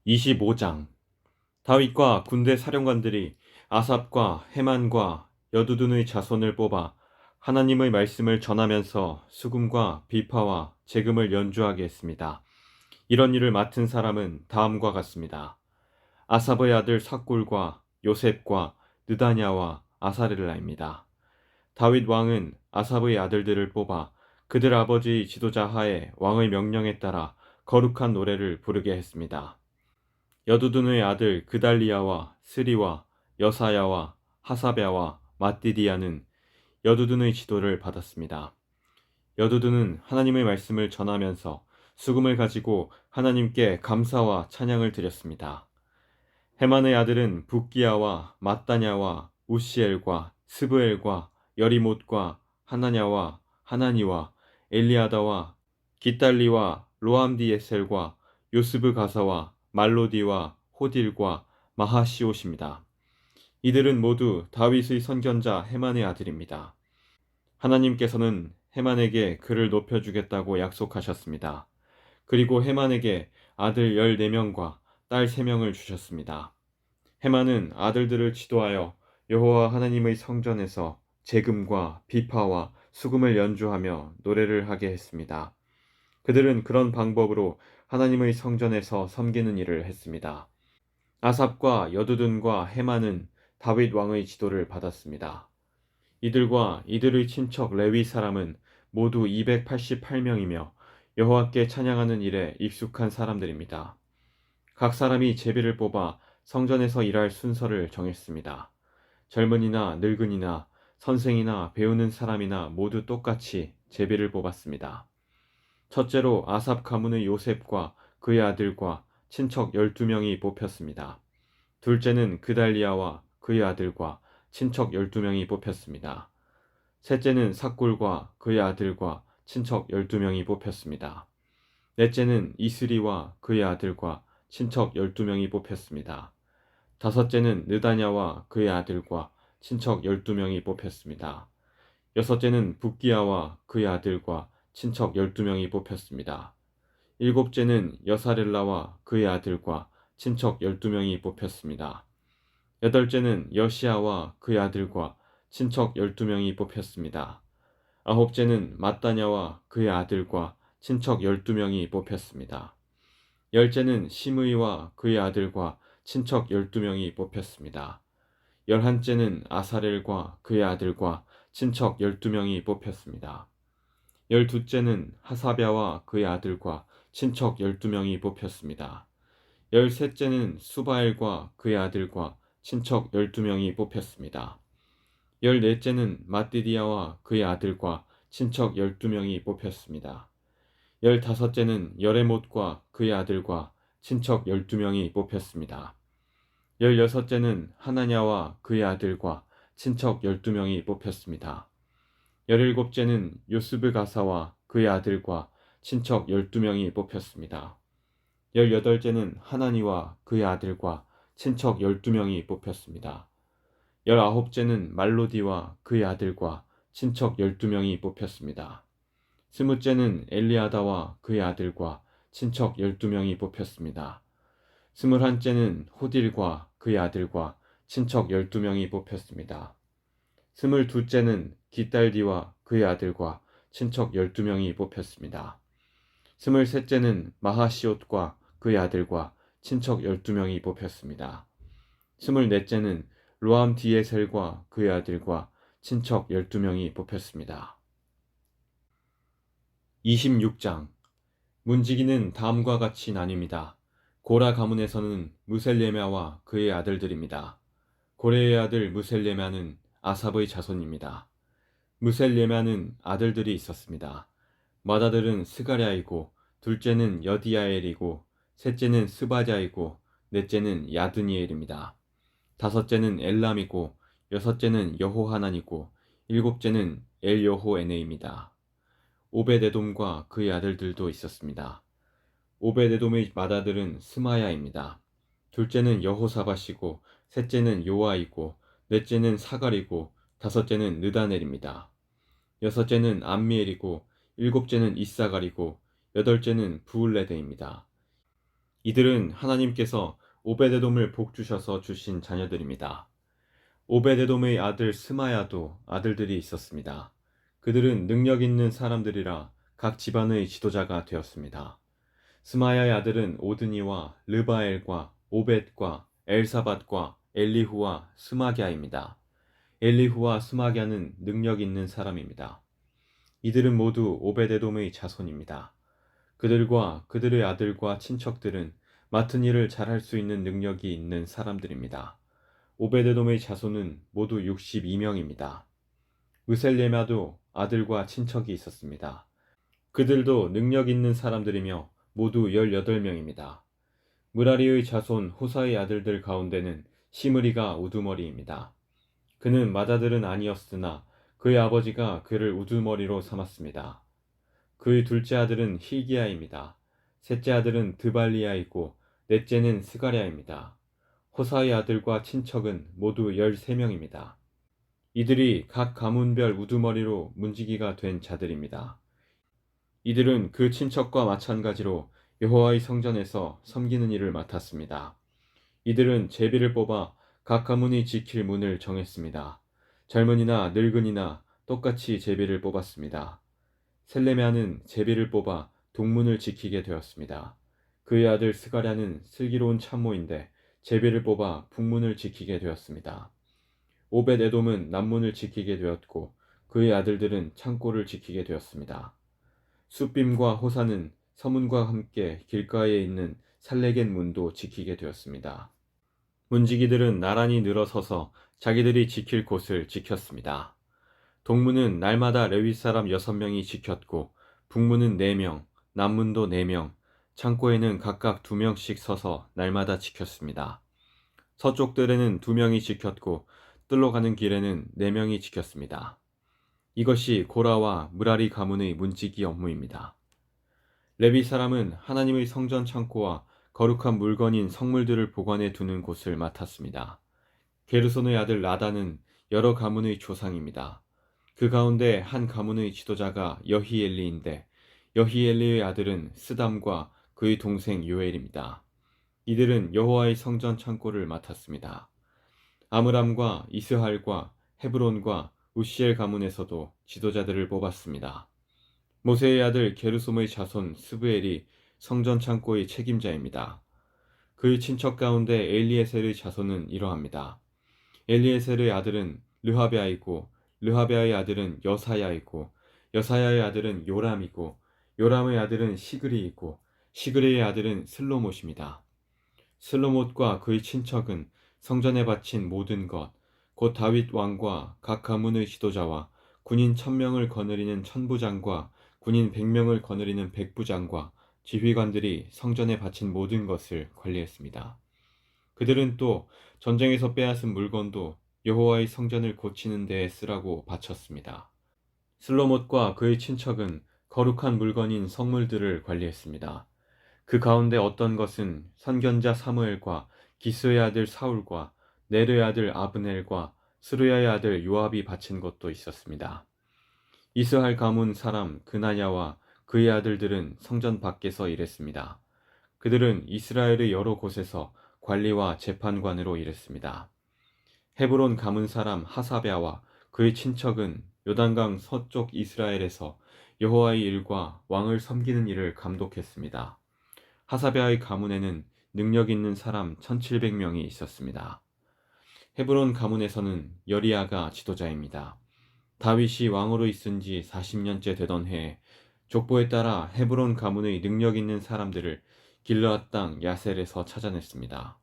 25장. 다윗과 군대 사령관들이 아삽과 헤만과 여두둔의 자손을 뽑아 하나님의 말씀을 전하면서 수금과 비파와 재금을 연주하게 했습니다. 이런 일을 맡은 사람은 다음과 같습니다. 아삽의 아들 삭굴과 요셉과 느다냐와 아사렐라입니다. 다윗 왕은 아삽의 아들들을 뽑아 그들 아버지의 지도자 하에 왕의 명령에 따라 거룩한 노래를 부르게 했습니다. 여두둔의 아들 그달리야와 스리와 여사야와 하사랴와 마띠디야는 여두둔의 지도를 받았습니다. 여두둔은 하나님의 말씀을 전하면서 수금을 가지고 하나님께 감사와 찬양을 드렸습니다. 헤만의 아들은 붓기야와 마따냐와 우시엘과 스브엘과 여리못과 하나냐와 하나니와 엘리아다와 깃달리와 로암디에셀과 요스브 가사와 말로디와 호딜과 마하시옷입니다. 이들은 모두 다윗의 선견자 헤만의 아들입니다. 하나님께서는 헤만에게 그를 높여주겠다고 약속하셨습니다. 그리고 헤만에게 아들 14명과 딸 3명을 주셨습니다. 헤만은 아들들을 지도하여 여호와 하나님의 성전에서 재금과 비파와 수금을 연주하며 노래를 하게 했습니다. 그들은 그런 방법으로 하나님의 성전에서 섬기는 일을 했습니다. 아삽과 여두둔과 헤만은 다윗 왕의 지도를 받았습니다. 이들과 이들의 친척 레위 사람은 모두 288명이며 여호와께 찬양하는 일에 익숙한 사람들입니다. 각 사람이 제비를 뽑아 성전에서 일할 순서를 정했습니다. 젊은이나 늙은이나 선생이나 배우는 사람이나 모두 똑같이 제비를 뽑았습니다. 첫째로 아삽 가문의 요셉과 그의 아들과 친척 12명이 뽑혔습니다. 둘째는 그달리야와 그의 아들과 친척 12명이 뽑혔습니다. 셋째는 삭굴과 그의 아들과 친척 12명이 뽑혔습니다. 넷째는 이스리와 그의 아들과 친척 12명이 뽑혔습니다. 다섯째는 느다냐와 그의 아들과 친척 12명이 뽑혔습니다. 여섯째는 붓기야와 그의 아들과 친척 12명이 뽑혔습니다. 일곱째는 여사렐라와 그의 아들과 친척 12명이 뽑혔습니다. 여덟째는 여시야와 그의 아들과 친척 12명이 뽑혔습니다. 아홉째는 마따냐와 그의 아들과 친척 12명이 뽑혔습니다. 열째는 시므이와 그의 아들과 친척 12명이 뽑혔습니다. 열한째는 아사렐과 그의 아들과 친척 12명이 뽑혔습니다. 열두째는 하사랴와 그의 아들과 친척 12명이 뽑혔습니다. 열셋째는 수바엘과 그의 아들과 친척 12명이 뽑혔습니다. 열넷째는 마띠디야와 그의 아들과 친척 12명이 뽑혔습니다. 열다섯째는 여레못과 그의 아들과 친척 12명이 뽑혔습니다. 열여섯째는 하나냐와 그의 아들과 친척 12명이 뽑혔습니다. 열일곱째는 요스브 가사와 그의 아들과 친척 12명이 뽑혔습니다. 열여덟째는 하나니와 그의 아들과 친척 12명이 뽑혔습니다. 열아홉째는 말로디와 그의 아들과 친척 12명이 뽑혔습니다. 스무째는 엘리아다와 그의 아들과 친척 12명이 뽑혔습니다. 스물한째는 호딜과 그의 아들과 친척 12명이 뽑혔습니다. 스물두째는 깃달디와 그의 아들과 친척 12명이 뽑혔습니다. 스물셋째는 마하시옷과 그의 아들과 친척 12명이 뽑혔습니다. 스물넷째는 로암디에셀과 그의 아들과 친척 12명이 뽑혔습니다. 26장. 문지기는 다음과 같이 나뉩니다. 고라 가문에서는 무셀레메와 그의 아들들입니다. 고레의 아들 무셀레메는 아삽의 자손입니다. 무셀레메는 아들들이 있었습니다. 맏아들은 스가랴이고 둘째는 여디야엘이고 셋째는 스바랴이고 넷째는 야드니엘입니다. 다섯째는 엘람이고 여섯째는 여호하난이고 일곱째는 엘여호에네입니다. 오벳에돔과 그의 아들들도 있었습니다. 오벳에돔의 맏아들은 스마야입니다. 둘째는 여호사밧이고 셋째는 요아이고 넷째는 사갈이고 다섯째는 느다넬입니다. 여섯째는 암미엘이고 일곱째는 이사갈이고 여덟째는 부울레데입니다. 이들은 하나님께서 오베데돔을 복주셔서 주신 자녀들입니다. 오베데돔의 아들 스마야도 아들들이 있었습니다. 그들은 능력 있는 사람들이라 각 집안의 지도자가 되었습니다. 스마야의 아들은 오드니와 르바엘과 오벳과 엘사밧과 엘리후와 스마갸입니다. 엘리후와 스마갸는 능력 있는 사람입니다. 이들은 모두 오베데돔의 자손입니다. 그들과 그들의 아들과 친척들은 맡은 일을 잘할 수 있는 능력이 있는 사람들입니다. 오베데돔의 자손은 모두 62명입니다. 무셀레마도 아들과 친척이 있었습니다. 그들도 능력 있는 사람들이며 모두 18명입니다. 무라리의 자손 호사의 아들들 가운데는 시므리가 우두머리입니다. 그는 맏아들은 아니었으나 그의 아버지가 그를 우두머리로 삼았습니다. 그의 둘째 아들은 hil기야입니다. 셋째 아들은 드발리야이고 넷째는 스가랴입니다. 호사의 아들과 친척은 모두 13명입니다. 이들이 각 가문별 우두머리로 문지기가 된 자들입니다. 이들은 그 친척과 마찬가지로 여호와의 성전에서 섬기는 일을 맡았습니다. 이들은 제비를 뽑아 각 가문이 지킬 문을 정했습니다. 젊은이나 늙은이나 똑같이 제비를 뽑았습니다. 셀레메아는 제비를 뽑아 동문을 지키게 되었습니다. 그의 아들 스가랴는 슬기로운 참모인데 제비를 뽑아 북문을 지키게 되었습니다. 오벳에돔은 남문을 지키게 되었고 그의 아들들은 창고를 지키게 되었습니다. 숫빔과 호사는 서문과 함께 길가에 있는 살레겐 문도 지키게 되었습니다. 문지기들은 나란히 늘어서서 자기들이 지킬 곳을 지켰습니다. 동문은 날마다 레위 사람 6명이 지켰고 북문은 4명, 남문도 4명, 창고에는 각각 2명씩 서서 날마다 지켰습니다. 서쪽 뜰에는 2명이 지켰고 뜰로 가는 길에는 4명이 지켰습니다. 이것이 고라와 무라리 가문의 문지기 업무입니다. 레위 사람은 하나님의 성전 창고와 거룩한 물건인 성물들을 보관해 두는 곳을 맡았습니다. 게르손의 아들 라단은 여러 가문의 조상입니다. 그 가운데 한 가문의 지도자가 여히엘리인데 여히엘리의 아들은 스담과 그의 동생 요엘입니다. 이들은 여호와의 성전 창고를 맡았습니다. 아므람과 이스할과 헤브론과 우시엘 가문에서도 지도자들을 뽑았습니다. 모세의 아들 게르솜의 자손 스브엘이 성전 창고의 책임자입니다. 그의 친척 가운데 엘리에셀의 자손은 이러합니다. 엘리에셀의 아들은 르하베아이고 르하베아의 아들은 여사야이고 여사야의 아들은 요람이고 요람의 아들은 시그리이고 시그리의 아들은 슬로못입니다. 슬로못과 그의 친척은 성전에 바친 모든 것, 곧 다윗 왕과 각 가문의 지도자와 군인 1000명을 거느리는 천부장과 군인 100명을 거느리는 백부장과 지휘관들이 성전에 바친 모든 것을 관리했습니다. 그들은 또 전쟁에서 빼앗은 물건도 여호와의 성전을 고치는 데에 쓰라고 바쳤습니다. 슬로못과 그의 친척은 거룩한 물건인 성물들을 관리했습니다. 그 가운데 어떤 것은 선견자 사무엘과 기스의 아들 사울과 네르의 아들 아브넬과 스루야의 아들 요압이 바친 것도 있었습니다. 이스할 가문 사람 그나냐와 그의 아들들은 성전 밖에서 일했습니다. 그들은 이스라엘의 여러 곳에서 관리와 재판관으로 일했습니다. 헤브론 가문 사람 하사베아와 그의 친척은 요단강 서쪽 이스라엘에서 여호와의 일과 왕을 섬기는 일을 감독했습니다. 하사베아의 가문에는 능력 있는 사람 1700명이 있었습니다. 헤브론 가문에서는 여리야가 지도자입니다. 다윗이 왕으로 있은 지 40년째 되던 해에 족보에 따라 헤브론 가문의 능력 있는 사람들을 길르앗 땅 야셀에서 찾아냈습니다.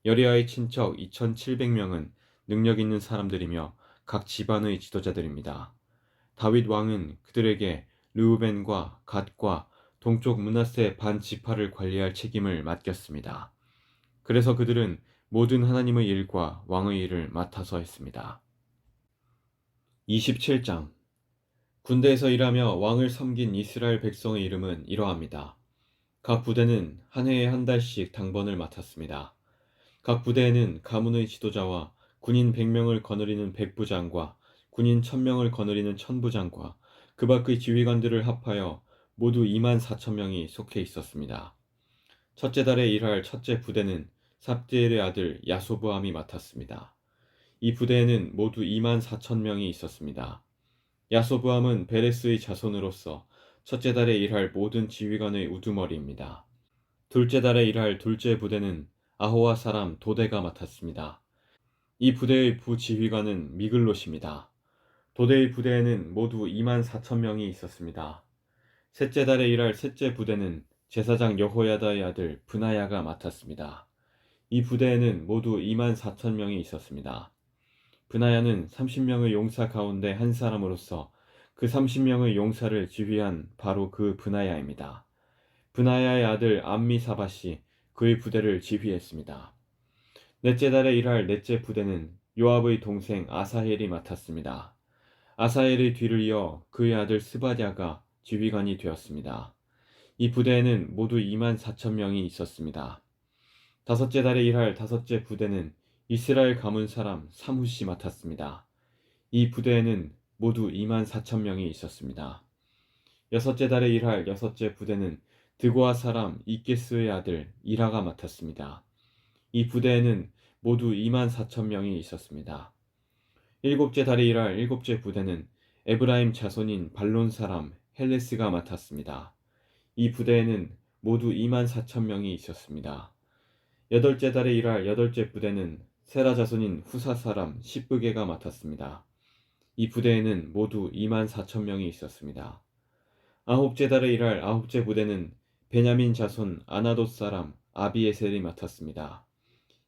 여리야의 친척 2700명은 능력 있는 사람들이며 각 집안의 지도자들입니다. 다윗 왕은 그들에게 르우벤과 갓과 동쪽 므낫세 반 지파를 관리할 책임을 맡겼습니다. 그래서 그들은 모든 하나님의 일과 왕의 일을 맡아서 했습니다. 27장 군대에서 일하며 왕을 섬긴 이스라엘 백성의 이름은 이러합니다. 각 부대는 한 해에 한 달씩 당번을 맡았습니다. 각 부대에는 가문의 지도자와 군인 100명을 거느리는 백부장과 군인 1000명을 거느리는 천부장과 그 밖의 지휘관들을 합하여 모두 24,000명이 속해 있었습니다. 첫째 달에 일할 첫째 부대는 삽디엘의 아들 야소부암이 맡았습니다. 이 부대에는 모두 2만 4천 명이 있었습니다. 야소부암은 베레스의 자손으로서 첫째 달에 일할 모든 지휘관의 우두머리입니다. 둘째 달에 일할 둘째 부대는 아호와 사람 도대가 맡았습니다. 이 부대의 부지휘관은 미글롯입니다. 도대의 부대에는 모두 2만 4천 명이 있었습니다. 셋째 달에 일할 셋째 부대는 제사장 여호야다의 아들 브나야가 맡았습니다. 이 부대에는 모두 2만 4천 명이 있었습니다. 브나야는 30명의 용사 가운데 한 사람으로서 그 30명의 용사를 지휘한 바로 그 브나야입니다. 브나야의 아들 암미사밧이 그의 부대를 지휘했습니다. 넷째 달에 일할 넷째 부대는 요압의 동생 아사헬이 맡았습니다. 아사헬의 뒤를 이어 그의 아들 스바랴가 지휘관이 되었습니다. 이 부대에는 모두 2만 4천 명이 있었습니다. 다섯째 달에 일할 다섯째 부대는 이스라엘 가문 사람 사뭇이 맡았습니다. 이 부대에는 모두 2만 4천 명이 있었습니다. 여섯째 달에 일할 여섯째 부대는 드고아 사람 이게스의 아들 이라가 맡았습니다. 이 부대에는 모두 2만 4천 명이 있었습니다. 일곱째 달에 일할 일곱째 부대는 에브라임 자손인 발론 사람 헬레스가 맡았습니다. 이 부대에는 모두 2만 4천 명이 있었습니다. 여덟째 달에 일할 여덟째 부대는 세라 자손인 후사 사람 시브게가 맡았습니다. 이 부대에는 모두 2만 4천 명이 있었습니다. 아홉째 달에 일할 아홉째 부대는 베냐민 자손 아나돗 사람 아비에셀이 맡았습니다.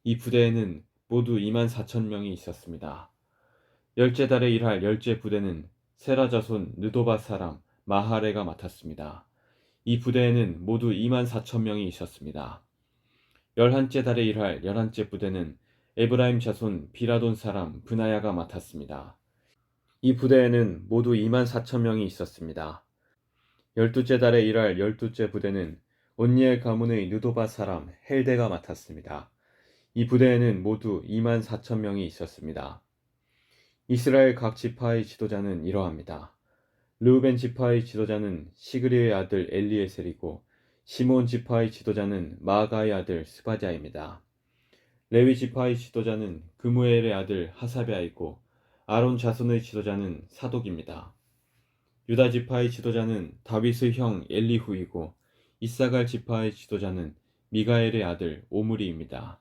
이 부대에는 모두 2만 4천 명이 있었습니다. 열째 달에 일할 열째 부대는 세라 자손 느도바 사람 마하레가 맡았습니다. 이 부대에는 모두 2만 4천 명이 있었습니다. 열한째 달에 일할 열한째 부대는 에브라임 자손 비라돈 사람 브나야가 맡았습니다. 이 부대에는 모두 2만 4천 명이 있었습니다. 열두째 달에 일할 열두째 부대는 온니엘 가문의 느도바 사람 헬데가 맡았습니다. 이 부대에는 모두 2만 4천 명이 있었습니다. 이스라엘 각 지파의 지도자는 이러합니다. 르우벤 지파의 지도자는 시그리의 아들 엘리에셀이고 시몬 지파의 지도자는 마아가의 아들 스바랴입니다. 레위 지파의 지도자는 그무엘의 아들 하사랴이고 아론 자손의 지도자는 사독입니다. 유다 지파의 지도자는 다윗의 형 엘리후이고 이사갈 지파의 지도자는 미가엘의 아들 오므리입니다.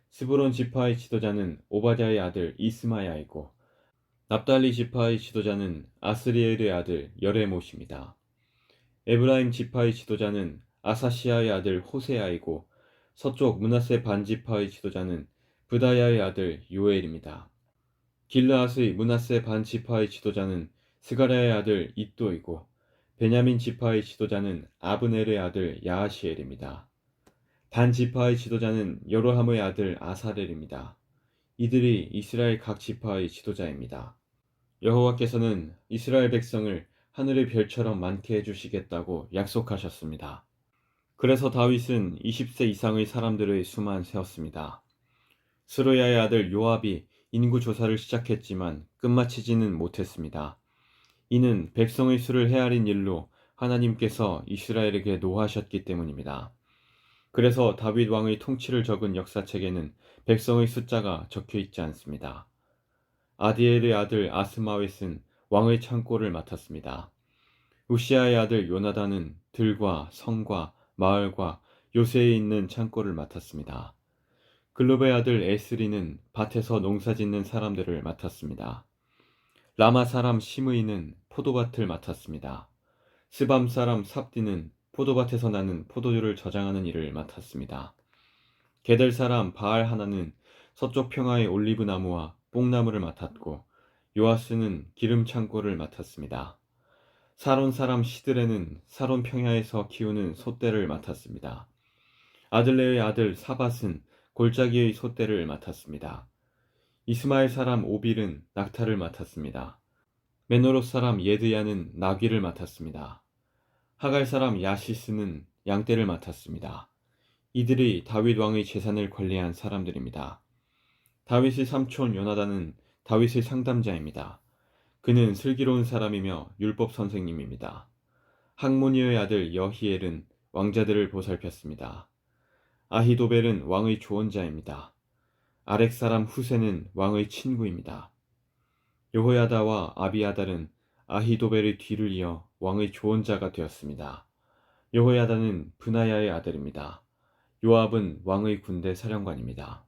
스브론 지파의 지도자는 오바댜의 아들 이스마야이고 납달리 지파의 지도자는 아스리엘의 아들 여레못입니다. 에브라임 지파의 지도자는 아사시아의 아들 호세아이고 서쪽 므낫세 반지파의 지도자는 브다야의 아들 요엘입니다. 길르앗의 므낫세 반지파의 지도자는 스가랴의 아들 iddo이고 베냐민 지파의 지도자는 아브넬의 아들 야하시엘입니다. 단 지파의 지도자는 여로함의 아들 아사렐입니다. 이들이 이스라엘 각 지파의 지도자입니다. 여호와께서는 이스라엘 백성을 하늘의 별처럼 많게 해주시겠다고 약속하셨습니다. 그래서 다윗은 20세 이상의 사람들의 수만 세웠습니다. 스루야의 아들 요압이 인구 조사를 시작했지만 끝마치지는 못했습니다. 이는 백성의 수를 헤아린 일로 하나님께서 이스라엘에게 노하셨기 때문입니다. 그래서 다윗 왕의 통치를 적은 역사책에는 백성의 숫자가 적혀 있지 않습니다. 아디엘의 아들 아스마웻은 왕의 창고를 맡았습니다. 우시아의 아들 요나단은 들과 성과 마을과 요새에 있는 창고를 맡았습니다. 글롭의 아들 에스리는 밭에서 농사짓는 사람들을 맡았습니다. 라마 사람 시므이는 포도밭을 맡았습니다. 스밤 사람 삽디는 포도밭에서 나는 포도주를 저장하는 일을 맡았습니다. 게델 사람 바알 하나는 서쪽 평화의 올리브 나무와 뽕나무를 맡았고 요아스는 기름 창고를 맡았습니다. 사론 사람 시드레는 사론 평야에서 키우는 소떼를 맡았습니다. 아들레의 아들 사밧은 골짜기의 소떼를 맡았습니다. 이스마엘 사람 오빌은 낙타를 맡았습니다. 메노롯 사람 예드야는 나귀를 맡았습니다. 하갈 사람 야시스는 양떼를 맡았습니다. 이들이 다윗 왕의 재산을 관리한 사람들입니다. 다윗의 삼촌 요나단은 다윗의 상담자입니다. 그는 슬기로운 사람이며 율법 선생님입니다. 학모니의 아들 여히엘은 왕자들을 보살폈습니다. 아히도벨은 왕의 조언자입니다. 아렉 사람 후세는 왕의 친구입니다. 여호야다와 아비아달은 아히도벨의 뒤를 이어 왕의 조언자가 되었습니다. 여호야다는 브나야의 아들입니다. 요압은 왕의 군대 사령관입니다.